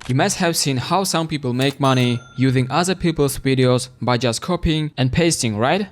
You must have seen how some people make money using other people's videos by just copying and pasting, right?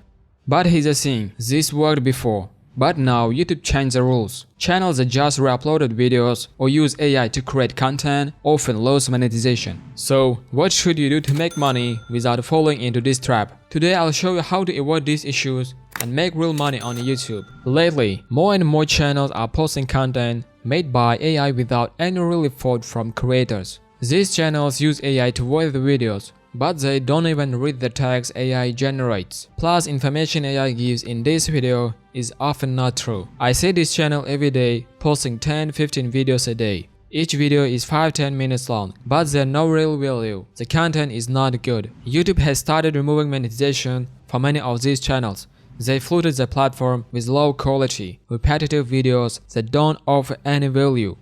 But here's the thing, this worked before. But now YouTube changed the rules. Channels that just re-uploaded videos or use AI to create content often lose monetization. So, what should you do to make money without falling into this trap? Today I'll show you how to avoid these issues and make real money on YouTube. Lately, more and more channels are posting content made by AI without any real effort from creators. These channels use AI to voice the videos, but they don't even read the text AI generates. Plus, information AI gives in this video is often not true. I see this channel every day, posting 10-15 videos a day. Each video is 5-10 minutes long, but there's no real value. The content is not good. YouTube has started removing monetization for many of these channels. They flooded the platform with low quality, repetitive videos that don't offer any value.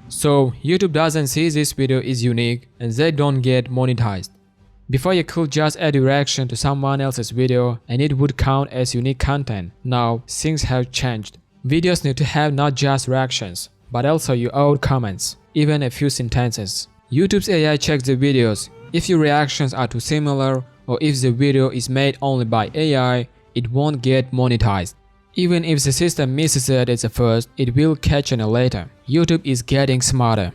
So, YouTube doesn't see this video is unique and they don't get monetized. Before you could just add your reaction to someone else's video and it would count as unique content. Now, things have changed. Videos need to have not just reactions, but also your own comments, even a few sentences. YouTube's AI checks the videos. If your reactions are too similar or if the video is made only by AI, it won't get monetized. Even if the system misses it at the first, it will catch on it later. YouTube is getting smarter.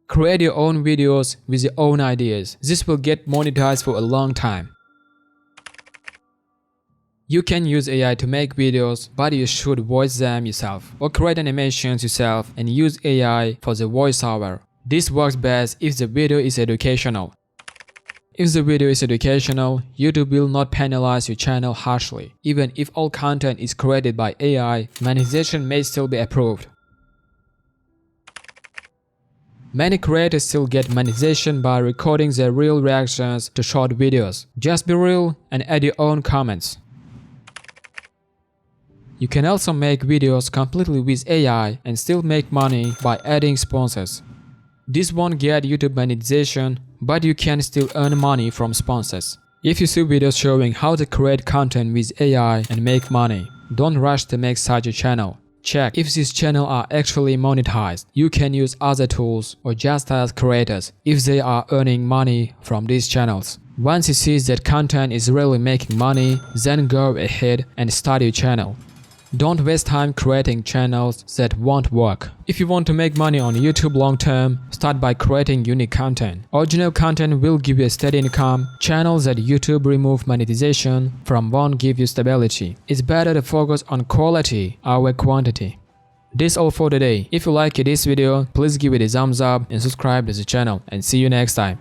Create your own videos with your own ideas. This will get monetized for a long time. You can use AI to make videos, but you should voice them yourself or create animations yourself and use AI for the voiceover. This works best if the video is educational. If the video is educational, YouTube will not penalize your channel harshly. Even if all content is created by AI, monetization may still be approved. Many creators still get monetization by recording their real reactions to short videos. Just be real and add your own comments. You can also make videos completely with AI and still make money by adding sponsors. This won't get YouTube monetization, but you can still earn money from sponsors. If you see videos showing how to create content with AI and make money, don't rush to make such a channel. Check if these channels are actually monetized. You can use other tools or just ask creators if they are earning money from these channels. Once you see that content is really making money, then go ahead and start your channel. Don't waste time creating channels that won't work. If you want to make money on YouTube long term, start by creating unique content. Original content will give you a steady income. Channels that YouTube remove monetization from won't give you stability. It's better to focus on quality over quantity. This all for today. If you like this video, please give it a thumbs up and subscribe to the channel, and see you next time.